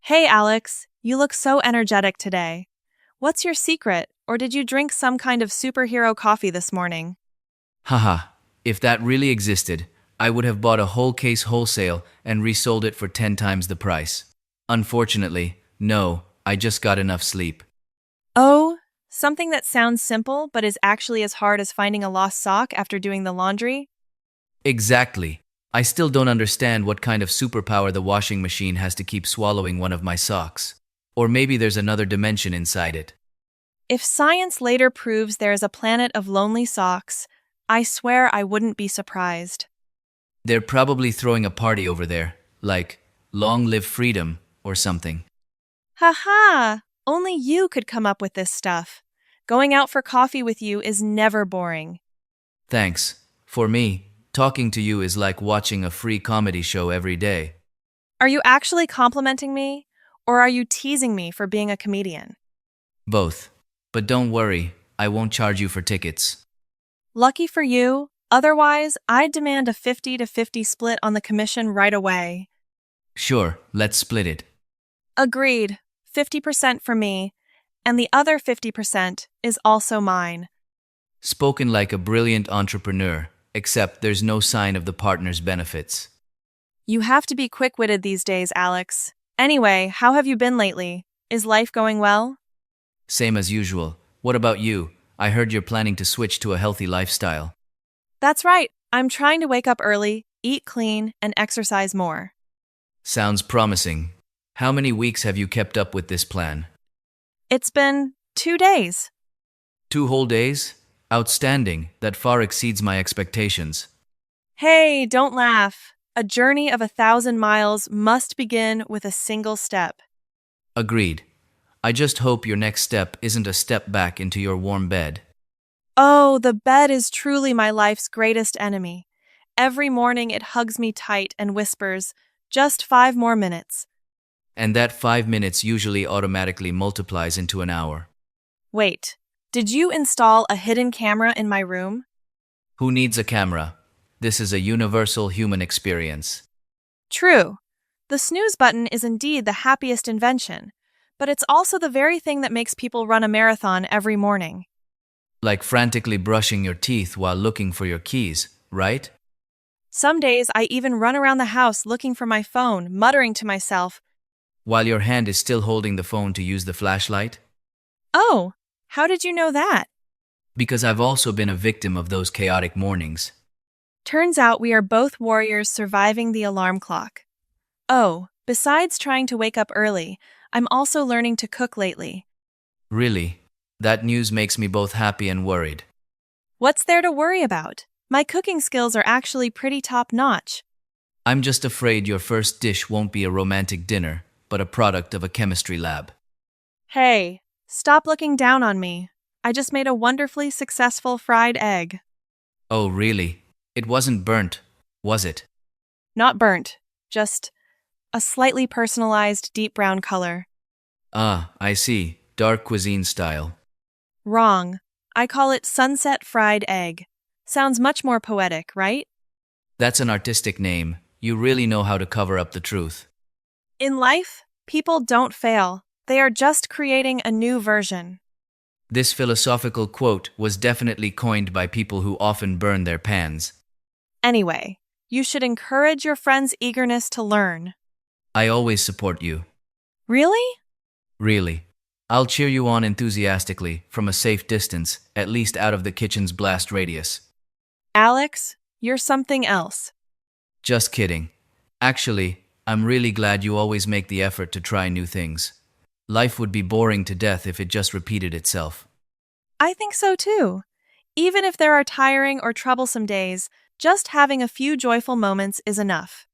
Hey Alex, you look so energetic today. What's your secret, or did you drink some kind of superhero coffee this morning? Haha, if that really existed, I would have bought a whole case wholesale and resold it for 10 times the price. Unfortunately, no, I just got enough sleep. Oh, something that sounds simple but is actually as hard as finding a lost sock after doing the laundry? Exactly. I still don't understand what kind of superpower the washing machine has to keep swallowing one of my socks. Or maybe there's another dimension inside it. If science later proves there is a planet of lonely socks, I swear I wouldn't be surprised. They're probably throwing a party over there, like, long live freedom, or something. Haha, only you could come up with this stuff. Going out for coffee with you is never boring. Thanks. For me, talking to you is like watching a free comedy show every day. Are you actually complimenting me? Or are you teasing me for being a comedian? Both. But don't worry, I won't charge you for tickets. Lucky for you, otherwise, I'd demand a 50 to 50 split on the commission right away. Sure, let's split it. Agreed, 50% for me, and the other 50% is also mine. Spoken like a brilliant entrepreneur, except there's no sign of the partner's benefits. You have to be quick-witted these days, Alex. Anyway, how have you been lately? Is life going well? Same as usual. What about you? I heard you're planning to switch to a healthy lifestyle. That's right, I'm trying to wake up early, eat clean, and exercise more. Sounds promising. How many weeks have you kept up with this plan? It's been 2 days. 2 whole days? Outstanding. That far exceeds my expectations. Hey, don't laugh. A journey of 1,000 miles must begin with a single step. Agreed. I just hope your next step isn't a step back into your warm bed. Oh, the bed is truly my life's greatest enemy. Every morning it hugs me tight and whispers, just 5 more minutes. And that 5 minutes usually automatically multiplies into an hour. Wait, did you install a hidden camera in my room? Who needs a camera? This is a universal human experience. True. The snooze button is indeed the happiest invention, but it's also the very thing that makes people run a marathon every morning. Like frantically brushing your teeth while looking for your keys, right? Some days I even run around the house looking for my phone, muttering to myself, While your hand is still holding the phone to use the flashlight? "Oh, how did you know that?" Because I've also been a victim of those chaotic mornings. Turns out we are both warriors surviving the alarm clock. Oh, besides trying to wake up early, I'm also learning to cook lately. Really? That news makes me both happy and worried. What's there to worry about? My cooking skills are actually pretty top-notch. I'm just afraid your first dish won't be a romantic dinner, but a product of a chemistry lab. Hey, stop looking down on me. I just made a wonderfully successful fried egg. Oh, really? It wasn't burnt, was it? Not burnt, just a slightly personalized deep brown color. Ah, I see. Dark cuisine style. Wrong. I call it sunset fried egg. Sounds much more poetic, right? That's an artistic name. You really know how to cover up the truth. In life, people don't fail. They are just creating a new version. This philosophical quote was definitely coined by people who often burn their pans. Anyway, you should encourage your friend's eagerness to learn. I always support you. Really? Really. I'll cheer you on enthusiastically, from a safe distance, at least out of the kitchen's blast radius. Alex, you're something else. Just kidding. Actually, I'm really glad you always make the effort to try new things. Life would be boring to death if it just repeated itself. I think so too. Even if there are tiring or troublesome days, just having a few joyful moments is enough.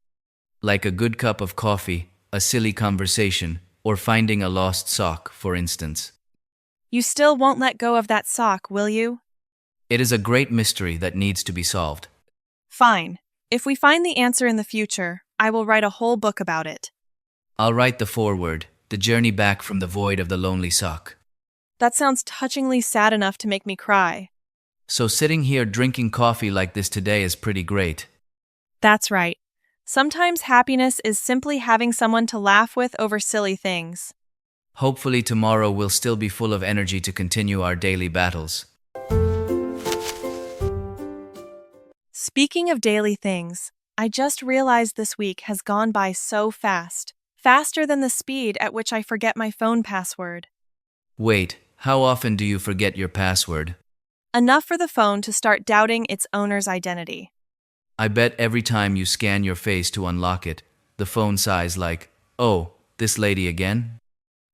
Like a good cup of coffee, a silly conversation, or finding a lost sock, for instance. You still won't let go of that sock, will you? It is a great mystery that needs to be solved. Fine. If we find the answer in the future, I will write a whole book about it. I'll write the foreword, The Journey Back from the Void of the Lonely Sock. That sounds touchingly sad enough to make me cry. So sitting here drinking coffee like this today is pretty great. That's right. Sometimes happiness is simply having someone to laugh with over silly things. Hopefully, tomorrow we'll still be full of energy to continue our daily battles. Speaking of daily things, I just realized this week has gone by so fast. Faster than the speed at which I forget my phone password. Wait, how often do you forget your password? Enough for the phone to start doubting its owner's identity. I bet every time you scan your face to unlock it, the phone sighs like, "Oh, this lady again?"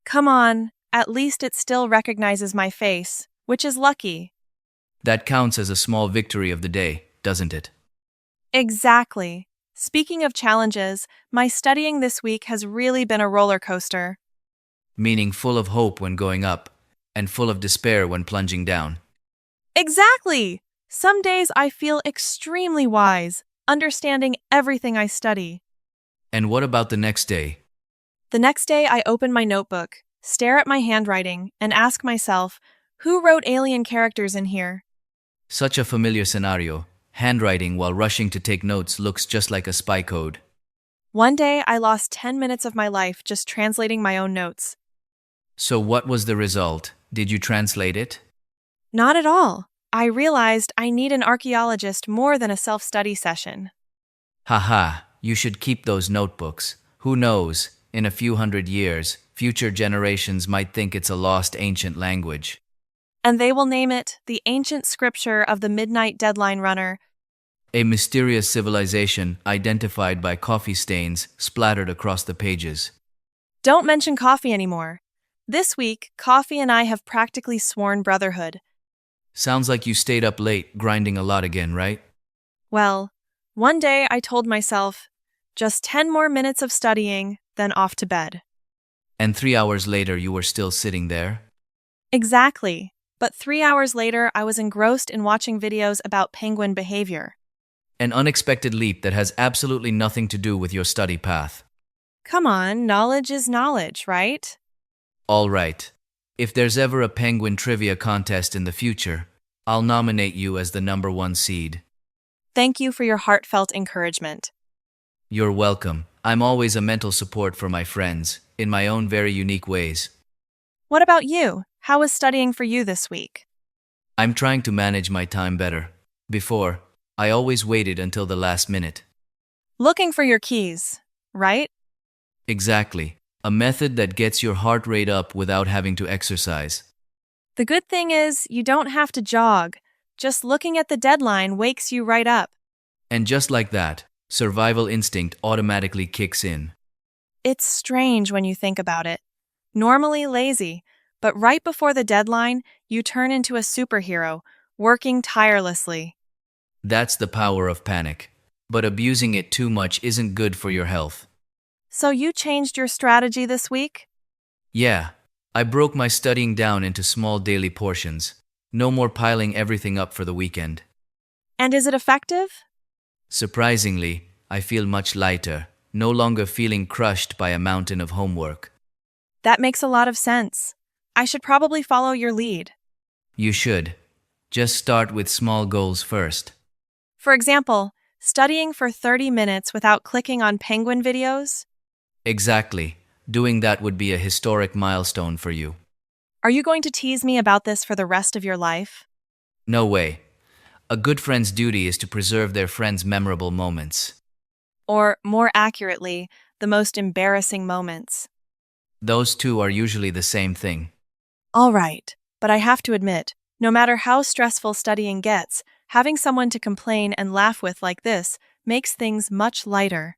Come on, at least it still recognizes my face, which is lucky. That counts as a small victory of the day, doesn't it? Exactly. Speaking of challenges, my studying this week has really been a roller coaster. Meaning full of hope when going up, and full of despair when plunging down. Exactly! Some days I feel extremely wise, understanding everything I study. And what about the next day? The next day I open my notebook, stare at my handwriting, and ask myself, who wrote alien characters in here? Such a familiar scenario. Handwriting while rushing to take notes looks just like a spy code. One day I lost 10 minutes of my life just translating my own notes. So what was the result? Did you translate it? Not at all. I realized I need an archaeologist more than a self-study session. Haha, you should keep those notebooks. Who knows, in a few hundred years, future generations might think it's a lost ancient language. And they will name it the ancient scripture of the midnight deadline runner. A mysterious civilization identified by coffee stains splattered across the pages. Don't mention coffee anymore. This week, coffee and I have practically sworn brotherhood. Sounds like you stayed up late, grinding a lot again, right? Well, one day I told myself, just 10 more minutes of studying, then off to bed. And 3 hours later you were still sitting there? Exactly. But 3 hours later, I was engrossed in watching videos about penguin behavior. An unexpected leap that has absolutely nothing to do with your study path. Come on, knowledge is knowledge, right? All right. If there's ever a penguin trivia contest in the future, I'll nominate you as the number 1 seed. Thank you for your heartfelt encouragement. You're welcome. I'm always a mental support for my friends, in my own very unique ways. What about you? How was studying for you this week? I'm trying to manage my time better. Before, I always waited until the last minute. Looking for your keys, right? Exactly. A method that gets your heart rate up without having to exercise. The good thing is, you don't have to jog. Just looking at the deadline wakes you right up. And just like that, survival instinct automatically kicks in. It's strange when you think about it. Normally lazy, but right before the deadline, you turn into a superhero, working tirelessly. That's the power of panic. But abusing it too much isn't good for your health. So you changed your strategy this week? Yeah, I broke my studying down into small daily portions. No more piling everything up for the weekend. And is it effective? Surprisingly, I feel much lighter, no longer feeling crushed by a mountain of homework. That makes a lot of sense. I should probably follow your lead. You should. Just start with small goals first. For example, studying for 30 minutes without clicking on penguin videos? Exactly. Doing that would be a historic milestone for you. Are you going to tease me about this for the rest of your life? No way. A good friend's duty is to preserve their friend's memorable moments. Or, more accurately, the most embarrassing moments. Those two are usually the same thing. All right, but I have to admit, no matter how stressful studying gets, having someone to complain and laugh with like this makes things much lighter.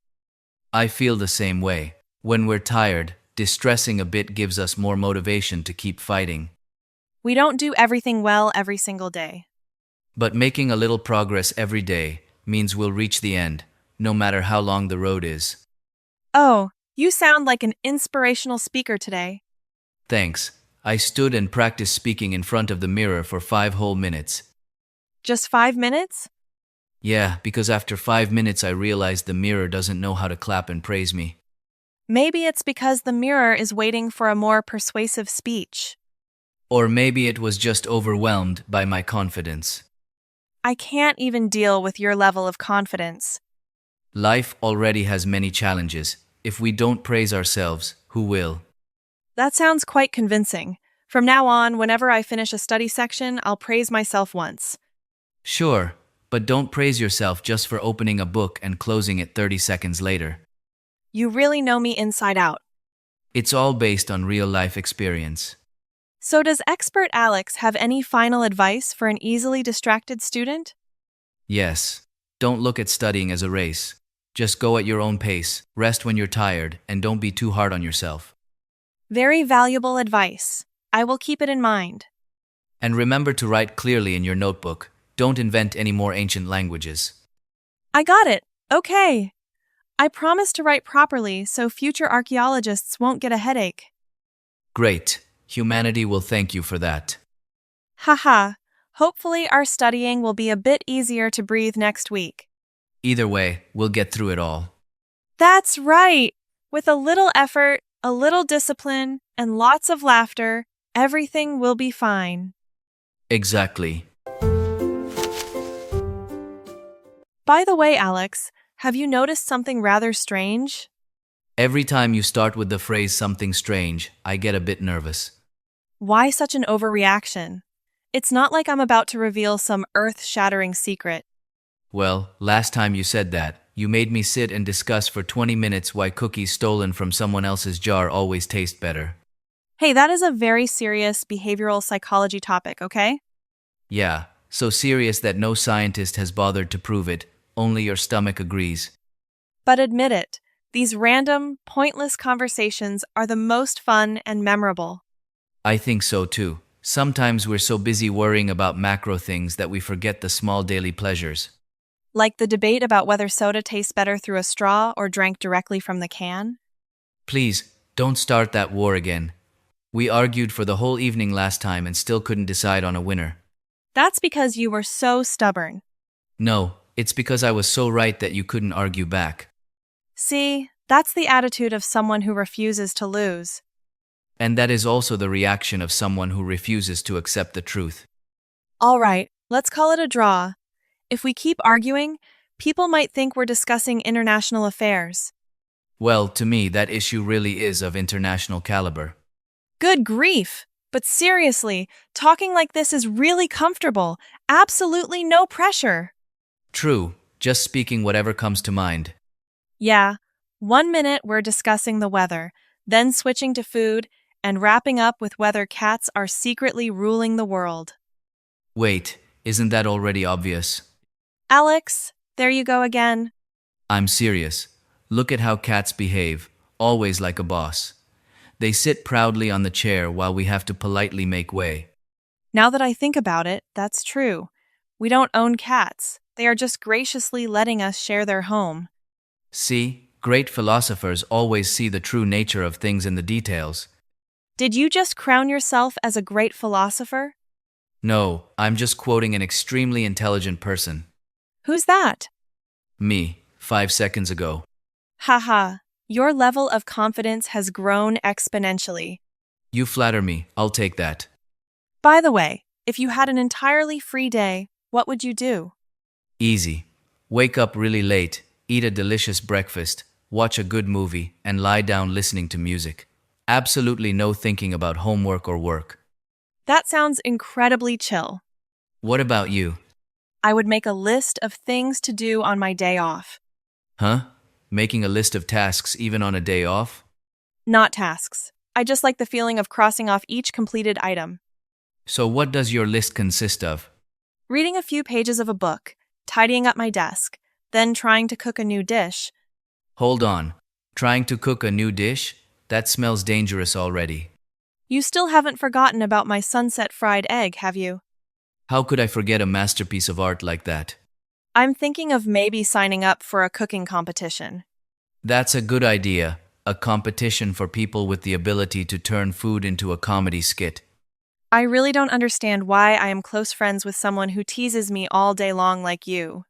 I feel the same way. When we're tired, distressing a bit gives us more motivation to keep fighting. We don't do everything well every single day. But making a little progress every day means we'll reach the end, no matter how long the road is. Oh, you sound like an inspirational speaker today. Thanks. I stood and practiced speaking in front of the mirror for 5 whole minutes. Just 5 minutes? Yeah, because after 5 minutes I realized the mirror doesn't know how to clap and praise me. Maybe it's because the mirror is waiting for a more persuasive speech. Or maybe it was just overwhelmed by my confidence. I can't even deal with your level of confidence. Life already has many challenges. If we don't praise ourselves, who will? That sounds quite convincing. From now on, whenever I finish a study section, I'll praise myself once. Sure, but don't praise yourself just for opening a book and closing it 30 seconds later. You really know me inside out. It's all based on real life experience. So, does expert Alex have any final advice for an easily distracted student? Yes. Don't look at studying as a race. Just go at your own pace, rest when you're tired, and don't be too hard on yourself. Very valuable advice. I will keep it in mind. And remember to write clearly in your notebook. Don't invent any more ancient languages. I got it. Okay. I promise to write properly so future archaeologists won't get a headache. Great. Humanity will thank you for that. Haha. Hopefully, our studying will be a bit easier to breathe next week. Either way, we'll get through it all. That's right! With a little effort, a little discipline, and lots of laughter, everything will be fine. Exactly. By the way, Alex, have you noticed something rather strange? Every time you start with the phrase something strange, I get a bit nervous. Why such an overreaction? It's not like I'm about to reveal some earth-shattering secret. Well, last time you said that, you made me sit and discuss for 20 minutes why cookies stolen from someone else's jar always taste better. Hey, that is a very serious behavioral psychology topic, okay? Yeah, so serious that no scientist has bothered to prove it, only your stomach agrees. But admit it, these random, pointless conversations are the most fun and memorable. I think so too. Sometimes we're so busy worrying about macro things that we forget the small daily pleasures. Like the debate about whether soda tastes better through a straw or drank directly from the can? Please, don't start that war again. We argued for the whole evening last time and still couldn't decide on a winner. That's because you were so stubborn. No, it's because I was so right that you couldn't argue back. See, that's the attitude of someone who refuses to lose. And that is also the reaction of someone who refuses to accept the truth. All right, let's call it a draw. If we keep arguing, people might think we're discussing international affairs. Well, to me, that issue really is of international caliber. Good grief! But seriously, talking like this is really comfortable. Absolutely no pressure. True, just speaking whatever comes to mind. Yeah, 1 minute we're discussing the weather, then switching to food, and wrapping up with whether cats are secretly ruling the world. Wait, isn't that already obvious? Alex, there you go again. I'm serious. Look at how cats behave, always like a boss. They sit proudly on the chair while we have to politely make way. Now that I think about it, that's true. We don't own cats. They are just graciously letting us share their home. See, great philosophers always see the true nature of things in the details. Did you just crown yourself as a great philosopher? No, I'm just quoting an extremely intelligent person. Who's that? Me, 5 seconds ago. Haha, your level of confidence has grown exponentially. You flatter me, I'll take that. By the way, if you had an entirely free day, what would you do? Easy. Wake up really late, eat a delicious breakfast, watch a good movie, and lie down listening to music. Absolutely no thinking about homework or work. That sounds incredibly chill. What about you? I would make a list of things to do on my day off. Huh? Making a list of tasks even on a day off? Not tasks. I just like the feeling of crossing off each completed item. So what does your list consist of? Reading a few pages of a book, tidying up my desk, then trying to cook a new dish. Hold on. Trying to cook a new dish? That smells dangerous already. You still haven't forgotten about my sunset fried egg, have you? How could I forget a masterpiece of art like that? I'm thinking of maybe signing up for a cooking competition. That's a good idea. A competition for people with the ability to turn food into a comedy skit. I really don't understand why I am close friends with someone who teases me all day long like you.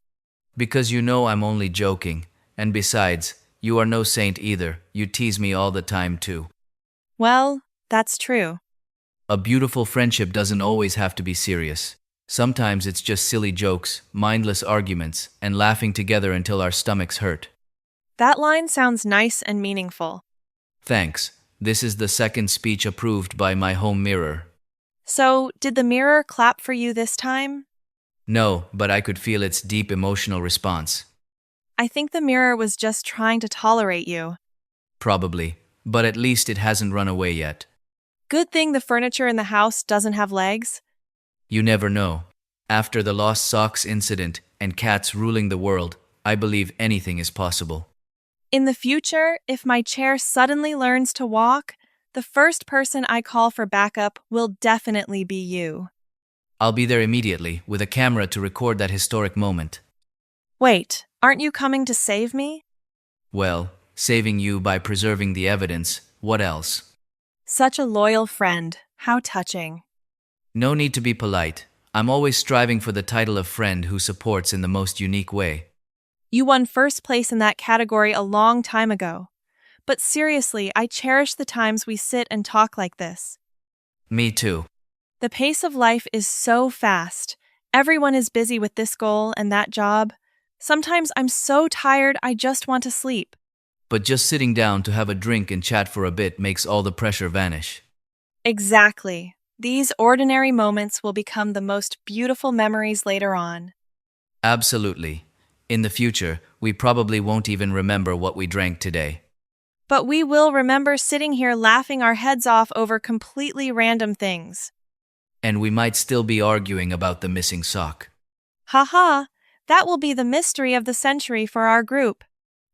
Because you know I'm only joking. And besides, you are no saint either. You tease me all the time too. Well, that's true. A beautiful friendship doesn't always have to be serious. Sometimes it's just silly jokes, mindless arguments, and laughing together until our stomachs hurt. That line sounds nice and meaningful. Thanks. This is the second speech approved by my home mirror. So, did the mirror clap for you this time? No, but I could feel its deep emotional response. I think the mirror was just trying to tolerate you. Probably, but at least it hasn't run away yet. Good thing the furniture in the house doesn't have legs. You never know. After the lost socks incident and cats ruling the world, I believe anything is possible. In the future, if my chair suddenly learns to walk, the first person I call for backup will definitely be you. I'll be there immediately with a camera to record that historic moment. Wait, aren't you coming to save me? Well, saving you by preserving the evidence, what else? Such a loyal friend. How touching. No need to be polite. I'm always striving for the title of friend who supports in the most unique way. You won first place in that category a long time ago. But seriously, I cherish the times we sit and talk like this. Me too. The pace of life is so fast. Everyone is busy with this goal and that job. Sometimes I'm so tired I just want to sleep. But just sitting down to have a drink and chat for a bit makes all the pressure vanish. Exactly. These ordinary moments will become the most beautiful memories later on. Absolutely. In the future, we probably won't even remember what we drank today. But we will remember sitting here laughing our heads off over completely random things. And we might still be arguing about the missing sock. Haha, that will be the mystery of the century for our group.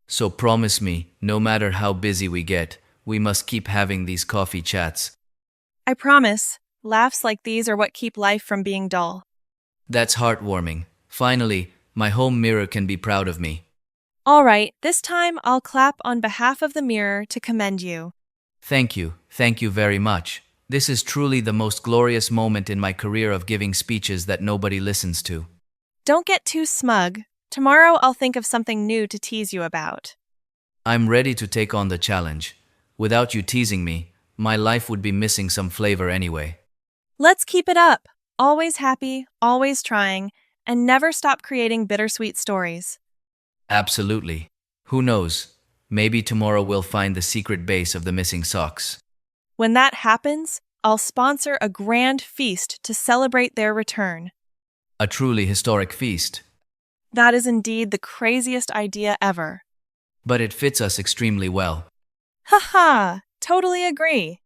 So promise me, no matter how busy we get, we must keep having these coffee chats. I promise, laughs like these are what keep life from being dull. That's heartwarming. Finally, my home mirror can be proud of me. All right, this time I'll clap on behalf of the mirror to commend you. Thank you very much. This is truly the most glorious moment in my career of giving speeches that nobody listens to. Don't get too smug. Tomorrow I'll think of something new to tease you about. I'm ready to take on the challenge. Without you teasing me, my life would be missing some flavor anyway. Let's keep it up. Always happy, always trying, and never stop creating bittersweet stories. Absolutely. Who knows? Maybe tomorrow we'll find the secret base of the missing socks. When that happens, I'll sponsor a grand feast to celebrate their return. A truly historic feast. That is indeed the craziest idea ever. But it fits us extremely well. Haha, totally agree.